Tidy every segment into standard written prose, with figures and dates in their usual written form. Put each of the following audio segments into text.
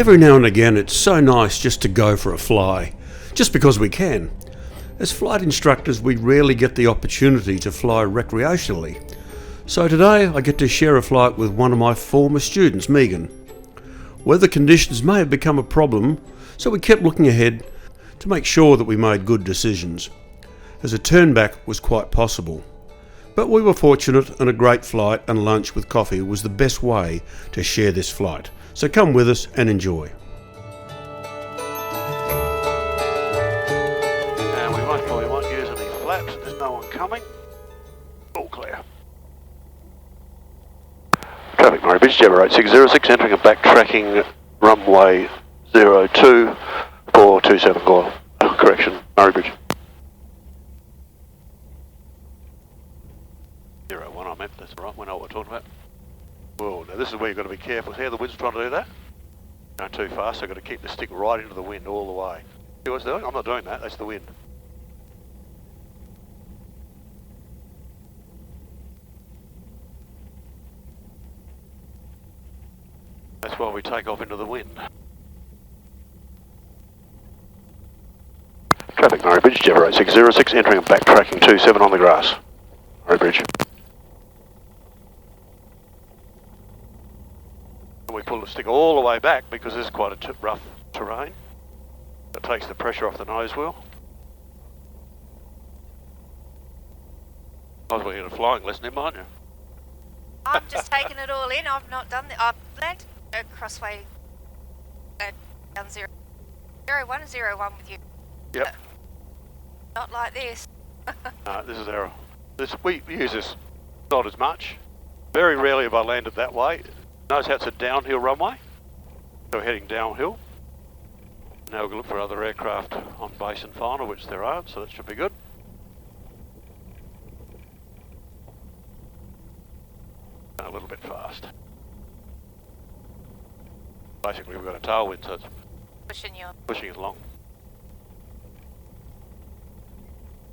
Every now and again it's so nice just to go for a fly, just because we can. As flight instructors we rarely get the opportunity to fly recreationally. So today I get to share a flight with one of my former students, Megan. Weather conditions may have become a problem, so we kept looking ahead to make sure that we made good decisions, as a turn back was quite possible. But we were fortunate, and a great flight and lunch with coffee was the best way to share this flight. So come with us and enjoy. And we won't use any flaps, there's no one coming. All clear. Traffic Murray Bridge, Jabber 8606, entering and backtracking runway 02 for 27 Goyle. Correction, Murray Bridge. 01, I meant, that's right, we know what we're talking about. Well, now this is where you've got to be careful. See how the wind's trying to do that? Going too fast, so I've got to keep the stick right into the wind all the way. See what it's doing? I'm not doing that, that's the wind. That's why we take off into the wind. Traffic Murray Bridge, Jabber 8606, entering and backtracking 27 on the grass. Murray Bridge. We pull the stick all the way back because this is quite a rough terrain. That takes the pressure off the nose wheel. Might as well get a flying lesson in, mightn't you? I'm just taking it all in. I've not done that. I've landed a crossway down 01 with you. Yep. Not like this. No, this is our. We use this not as much. Very rarely have I landed that way. Notice how it's a downhill runway. So we're heading downhill. Now we'll look for other aircraft on base and final, which there aren't, so that should be good. A little bit fast. Basically we've got a tailwind, so it's pushing us along.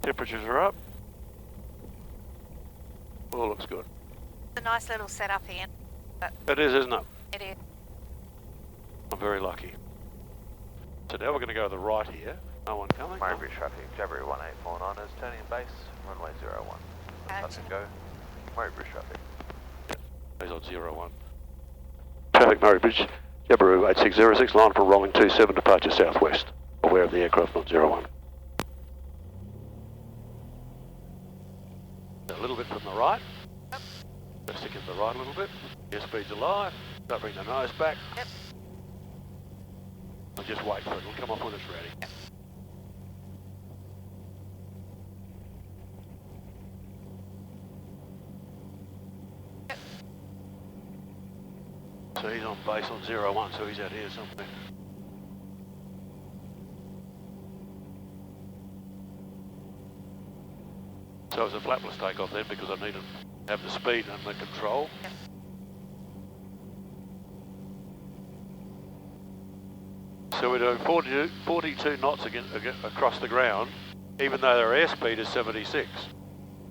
Temperatures are up. All looks good. It's a nice little setup here. It is, isn't it? It is. I'm very lucky. So now we're going to go to the right here. No one coming. Murray Bridge traffic, Jabber 1849 is turning base, runway 01. Touch and go. Murray Bridge traffic. He's on 01. Traffic Murray Bridge, Jabber 8606, line for rolling 27, departure southwest. Aware of the aircraft on 01. A little bit from the right. Yep. Let's stick it to the right a little bit. AIRSPEED's alive. Don't bring the nose back. Yep. I'll just wait for it. It'll come off when it's ready. Yep. Yep. So he's on base on 01, so he's out here somewhere. So it's a flapless takeoff then, because I need to have the speed and the control. Yep. So we're doing 42 knots across the ground, even though our airspeed is 76.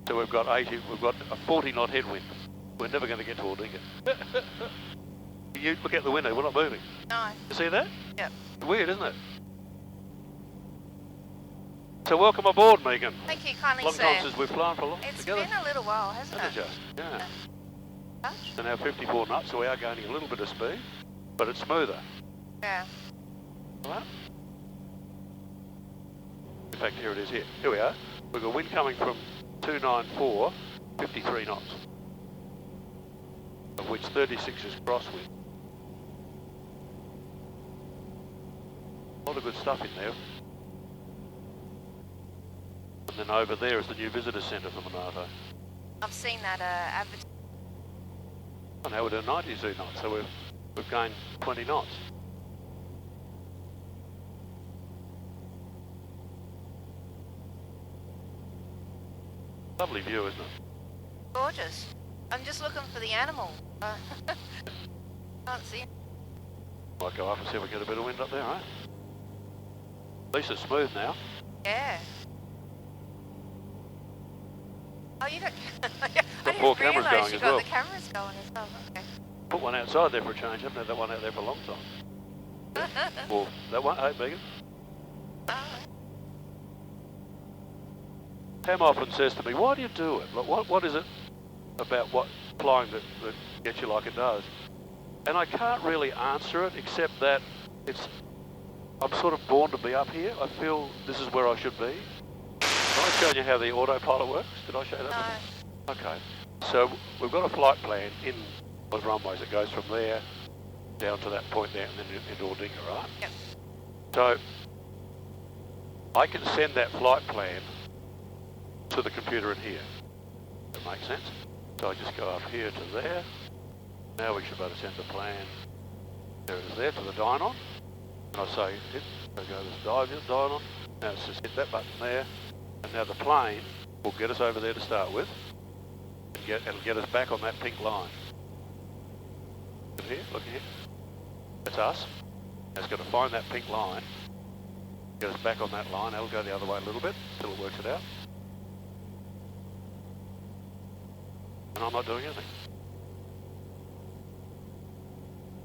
So we've got a 40 knot headwind. We're never going to get to Aldinga. You look out the window, we're not moving. No. You see that? Yep. Weird, isn't it? So welcome aboard, Megan. Thank you kindly, Long sir. time since we've flown together. It's been a little while, hasn't it? Just, yeah. Touch? So now 54 knots, so we are gaining a little bit of speed, but it's smoother. Yeah. Right? In fact, here it is here. Here we are. We've got wind coming from 294, 53 knots, of which 36 is crosswind. A lot of good stuff in there. And then over there is the new visitor centre for Monato. I've seen that advertisement. And now we're doing 92 knots, so we've gained 20 knots. Lovely view, isn't it? Gorgeous. I'm just looking for the animal. Can't see it. Might go up and see if we get a bit of wind up there, right? At least it's smooth now. Yeah. Oh, you got... I Got four didn't cameras realise going you as got well. the cameras going as well. Okay. Put one outside there for a change. Haven't had that one out there for a long time. Well, that one, hey Megan. Pam often says to me, why do you do it? Like, what is it about what flying that gets you like it does? And I can't really answer it, except that I'm sort of born to be up here. I feel this is where I should be. Have I shown you how the autopilot works? Did I show you that? No. Okay. So we've got a flight plan in those runways that goes from there down to that point there and then into Ordinga, right? Yep. So I can send that flight plan to the computer in here. That makes sense? So I just go up here to there. Now we should be able to send the plan. There it is there to the dynon. And I say hit, so go to this dynon. Now it's just hit that button there. And now the plane will get us over there to start with. It'll get us back on that pink line. Look here, look here. That's us. It's got to find that pink line. Get us back on that line. That'll go the other way a little bit until it works it out. And I'm not doing anything.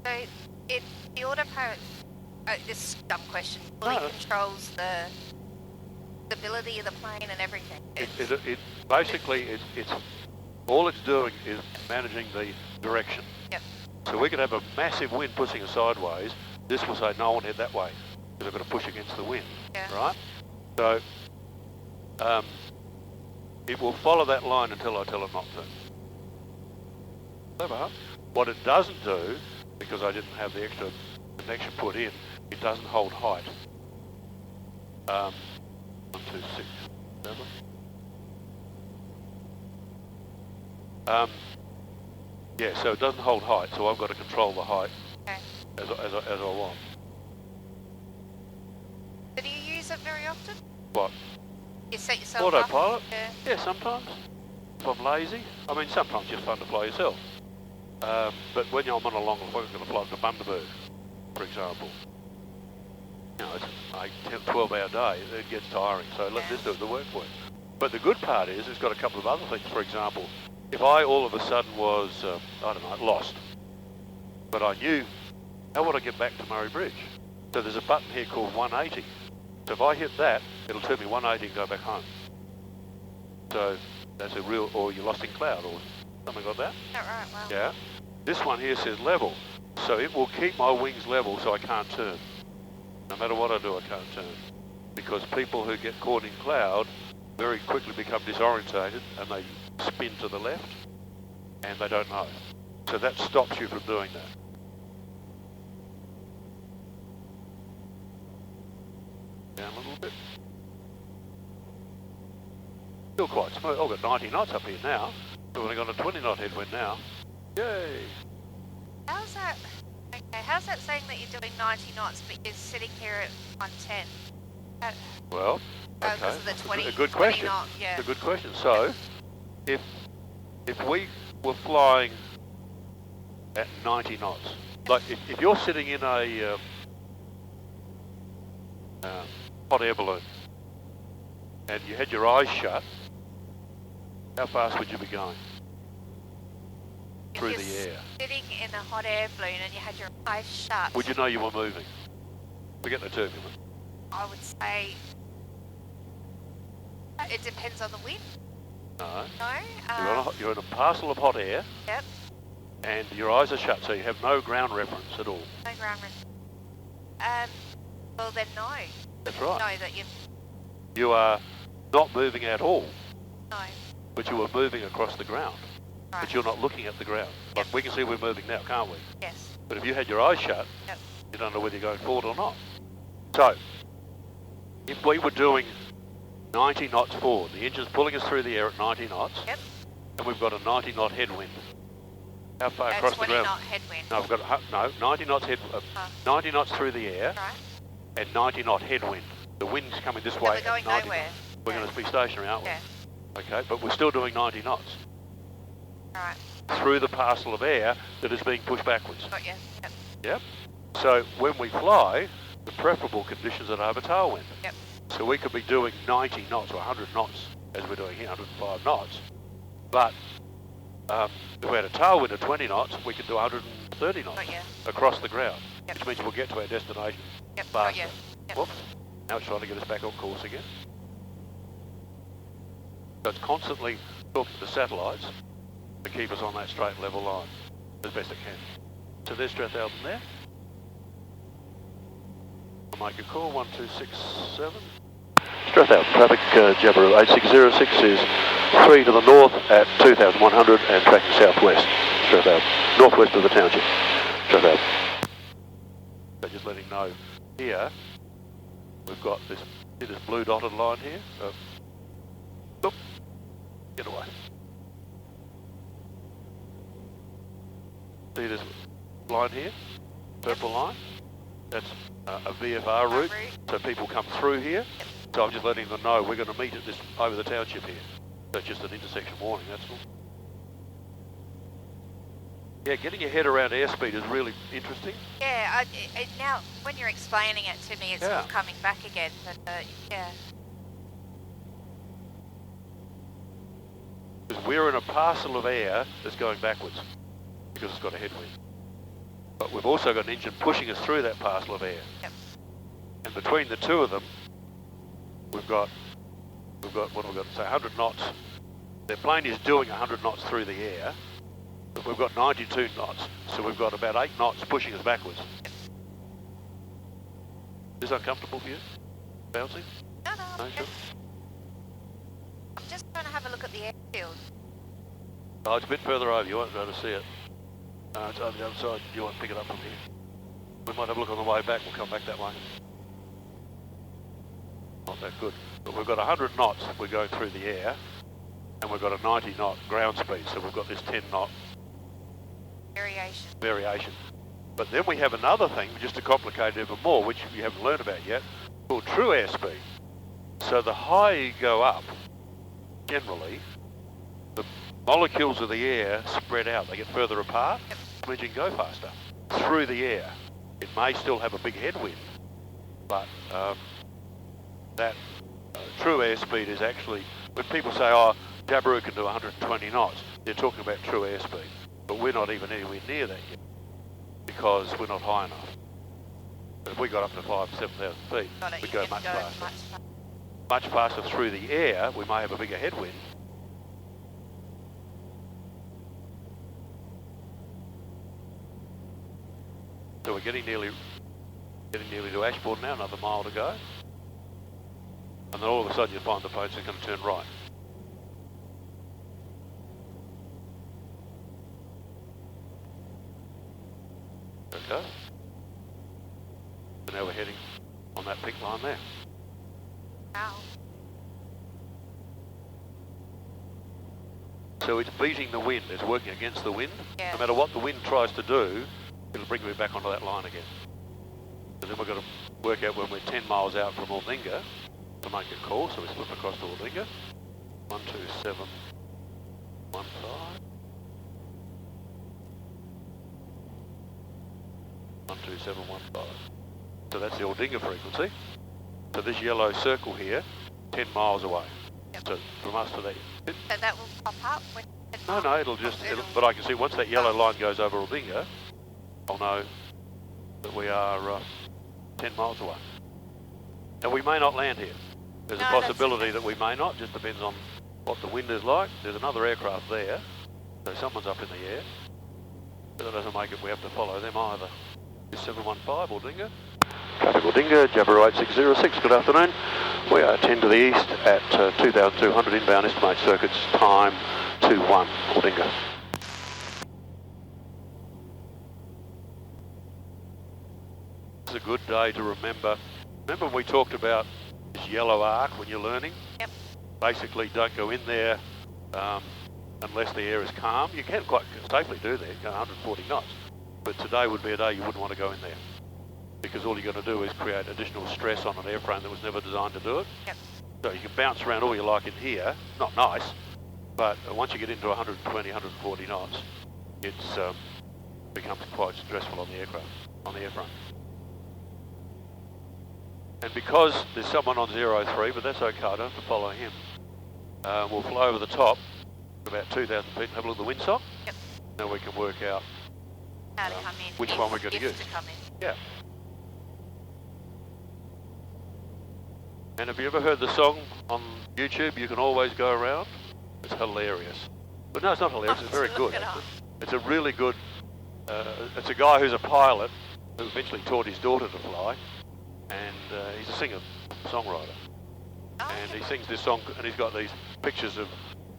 So, the autopilot, this is a dumb question, fully controls the stability of the plane and everything. It basically, it's all it's doing is managing the direction. Yep. So we could have a massive wind pushing us sideways. This will say, no, I want to head that way, because I've got to push against the wind, right? So it will follow that line until I tell it not to. Clever. What it doesn't do, because I didn't have the extra connection put in, it doesn't hold height. 1, 2, 6, 7. Yeah, so it doesn't hold height, so I've got to control the height as I want. So do you use it very often? What? You set yourself Autopilot? up? Yeah, sometimes. If I'm lazy. I mean, sometimes it's just fun to fly yourself. But when I'm on a long flight, I'm going to fly to Bundaberg, for example. You know, it's a 10, 12-hour day. It gets tiring, so let this do the work for it. But the good part is it's got a couple of other things. For example, if I all of a sudden was, I don't know, lost, but I knew, how would I get back to Murray Bridge? So there's a button here called 180. So if I hit that, it'll turn me 180 and go back home. So that's a real, or you're lost in cloud or something like that. Is that right? Wow. Yeah. This one here says level. So it will keep my wings level so I can't turn. No matter what I do, I can't turn. Because people who get caught in cloud very quickly become disorientated and they spin to the left and they don't know. So that stops you from doing that. Down a little bit. Still quite smooth. I've got 90 knots up here now. We've only got a 20 knot headwind now. Yay! How's that? Okay, how's that saying that you're doing 90 knots but you're sitting here at 110? Well, okay. Because of the 20, a good question. 20 knot, yeah. It's a good question. So, if we were flying at 90 knots, like if you're sitting in a hot air balloon and you had your eyes shut, how fast would you be going? Through the air. Sitting in a hot air balloon and you had your eyes shut. Would you know you were moving? Forget the turbulence. I would say it depends on the wind. No. No. You're in a parcel of hot air. Yep. And your eyes are shut, so you have no ground reference at all. No ground reference. Well then no. That's right. Know that you are not moving at all. No. But you are moving across the ground. Right. But you're not looking at the ground. Like we can see we're moving now, can't we? Yes. But if you had your eyes shut, yep. you don't know whether you're going forward or not. So, if we were doing 90 knots forward, the engine's pulling us through the air at 90 knots, yep. and we've got a 90 knot headwind. How far across the ground? 20 knot headwind. No, we've got 90 knots 90 knots through the air, right. and 90 knot headwind. The wind's coming this So way. we're going at 90 nowhere. knots. We're going to be stationary, aren't we? Yeah. Okay, but we're still doing 90 knots. Right. Through the parcel of air that is being pushed backwards. Got you. Yep. Yep. So when we fly, the preferable conditions are over tailwind. Yep. So we could be doing 90 knots or 100 knots, as we're doing here, 105 knots. But if we had a tailwind of 20 knots, we could do 130 knots Got you. across the ground. Yep. which means we'll get to our destination Yep. faster. Got you. Yep. Whoops. Now it's trying to get us back on course again. So it's constantly talking to satellites to keep us on that straight level line as best it can. So there's Strathalbyn there. I'll make a call, 1267. Strathalbyn, traffic Jabiru 8606 is 3 to the north at 2100 and tracking southwest. Strathalbyn, northwest of the township. Strathalbyn. So just letting know here, we've got this, see this blue dotted line here? Oop, get away. See this line here? Purple line? That's a VFR route, so people come through here. So I'm just letting them know we're going to meet at this over the township here. So it's just an intersection warning, that's all. Yeah, getting your head around airspeed is really interesting. Yeah, now when you're explaining it to me, it's all coming back again. But yeah. Because we're in a parcel of air that's going backwards because it's got a headwind. But we've also got an engine pushing us through that parcel of air. Yep. And between the two of them, we've got what have we got? Say 100 knots. The plane is doing 100 knots through the air, but we've got 92 knots, so we've got about 8 knots pushing us backwards. Is that comfortable for you? Bouncing? No, No, sure. I'm just trying to have a look at the airfield. Oh, it's a bit further over. You won't be able to see it. It's over the other side. You won't pick it up from here. We might have a look on the way back. We'll come back that way. Not that good. But we've got 100 knots we're going through the air, and we've got a 90 knot ground speed, so we've got this 10 knot variation. But then we have another thing, just to complicate it even more, which you haven't learned about yet, called true airspeed. So the higher you go up, generally, the molecules of the air spread out. They get further apart, which means you can go faster through the air. It may still have a big headwind, but that true airspeed is actually, when people say, oh, Jabiru can do 120 knots, they're talking about true airspeed. But we're not even anywhere near that yet, because we're not high enough. But if we got up to 5,000 to 7,000 feet, we'd go much faster. Much faster through the air, we may have a bigger headwind. So we're getting nearly to Ashbourne now, another mile to go. And then all of a sudden you find the boat's going to turn right. Okay. So now we're heading on that pink line there. Wow. So it's beating the wind, it's working against the wind. Yeah. No matter what the wind tries to do, it'll bring me back onto that line again. So then we've got to work out when we're 10 miles out from Aldinga to make a call, so we slip across to Aldinga. 12715. 12715. So that's the Aldinga frequency. So this yellow circle here, 10 miles away. Yep. So from us to that. So that will pop up when... No, it'll just, but I can see once that yellow line goes over Aldinga, I'll know that we are 10 miles away. Now we may not land here. There's a possibility that we may not, just depends on what the wind is like. There's another aircraft there, so someone's up in the air. But that doesn't make it we have to follow them either. 715 Aldinga. Traffic Aldinga, Jabiru 8606, good afternoon. We are 10 to the east at 2200 inbound estimate circuits, time 21 Aldinga. It's a good day to remember. Remember when we talked about this yellow arc when you're learning? Yep. Basically don't go in there unless the air is calm. You can quite safely do that, go 140 knots. But today would be a day you wouldn't want to go in there, because all you're going to do is create additional stress on an airframe that was never designed to do it. Yep. So you can bounce around all you like in here, not nice, but once you get into 120, 140 knots, it becomes quite stressful on the aircraft, on the airframe. And because there's someone on 03, but that's okay, I don't have to follow him, we'll fly over the top about 2,000 feet and have a look at the windsock. Yep. Now we can work out How to come in. which if- one we're going to if use. to come in. Yeah. And have you ever heard the song on YouTube, You Can Always Go Around? It's hilarious. But no, it's not hilarious, it's very good. Look it up. It's a really good, it's a guy who's a pilot who eventually taught his daughter to fly, and he's a singer-songwriter. Oh, And he sings this song, and he's got these pictures of,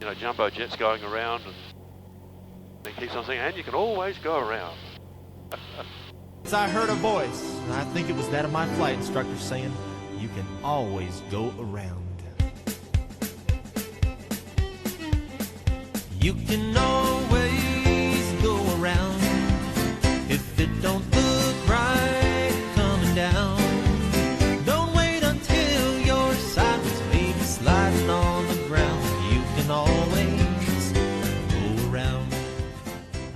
you know, jumbo jets going around, and he keeps on singing, and you can always go around. I heard a voice, and I think it was that of my flight instructor saying, you can always go around. You can always go around if it don't look right coming down. Don't wait until you're sideways, maybe sliding on the ground. You can always go around.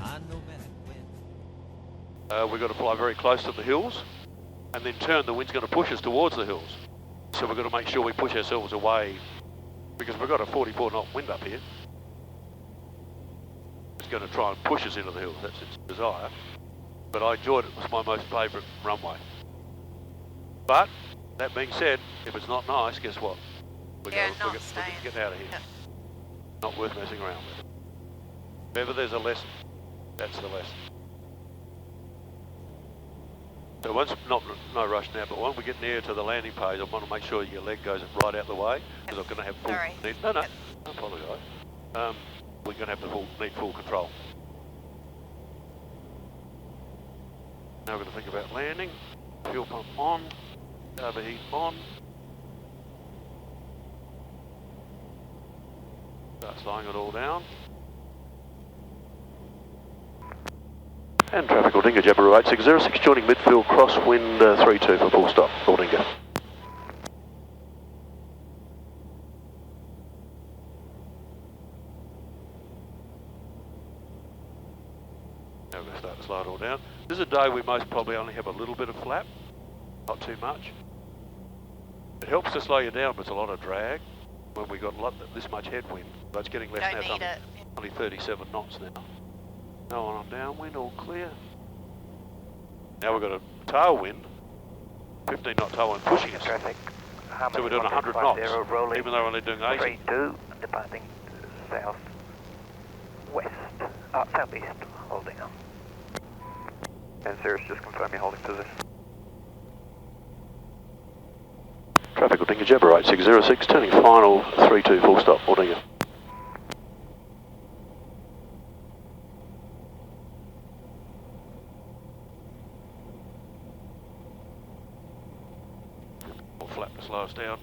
I know back when. We've got to fly very close to the hills, and then turn. The wind's going to push us towards the hills. So we've got to make sure we push ourselves away, because we've got a 44 knot wind up here. It's going to try and push us into the hills, that's its desire. But I enjoyed it, it was my most favourite runway. But, that being said, if it's not nice, guess what? We're Yeah, going not to staying. get out of here. Yep. Not worth messing around with. If ever there's a lesson, that's the lesson. So once, no rush now, but when we get near to the landing page, I want to make sure your leg goes right out the way, because I'm going to have full... Sorry. No, Yep. I apologise. We're going to have to need full control. Now we're going to think about landing. Fuel pump on. Overheat on. Start slowing it all down. And traffic Aldinga, Jabberoo 8606, joining midfield, crosswind 32 for full stop, Aldinga. Now we're going to start to slow it all down. This is a day we most probably only have a little bit of flap, not too much. It helps to slow you down, but it's a lot of drag when we got this much headwind. But it's getting less Don't now, need it. only 37 knots now. No one on downwind, all clear. Now we've got a tailwind, 15 knot tailwind pushing us. Traffic. So we're doing 100 knots, rolling. even though we're only doing 80. 32, departing south west, southeast, holding on. And Cirrus, just confirm your holding position. Traffic Aldinga, Jabberoo 8606, turning final 32 full stop, Aldinga. Flap to slow us down.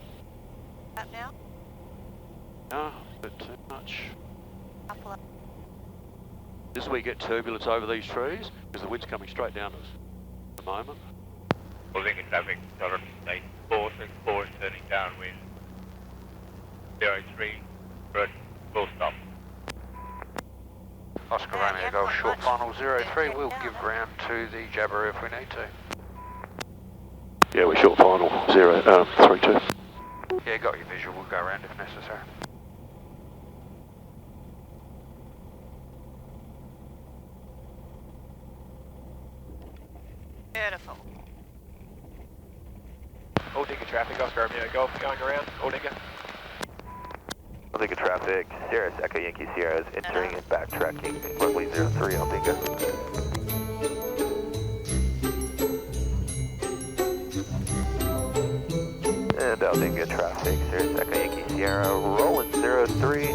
Up now? No, a bit too much. Up a lot. This is where you get turbulence over these trees, because the wind's coming straight down to us at the moment. Holding in traffic, Dollar 464, turning downwind. 03, road, full stop. Oscar Yeah, Romeo yeah, Golf not short much. final 03, Yeah, we'll yeah. give ground to the Jabberoo if we need to. Yeah, we're short final 32. Yeah, got your visual, we'll go around if necessary. Beautiful. Aldinga traffic, Oscar Romeo Golf, going around, Aldinga. Aldinga traffic, Sierra Echo Yankee Sierra is entering and backtracking, runway 03, Aldinga. And Aldinga traffic, Sierra Echo Yankee Sierra, rolling 03,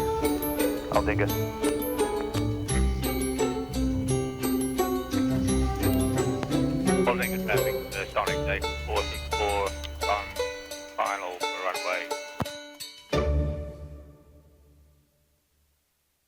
Aldinga. Aldinga traffic, Sonic Takeoff.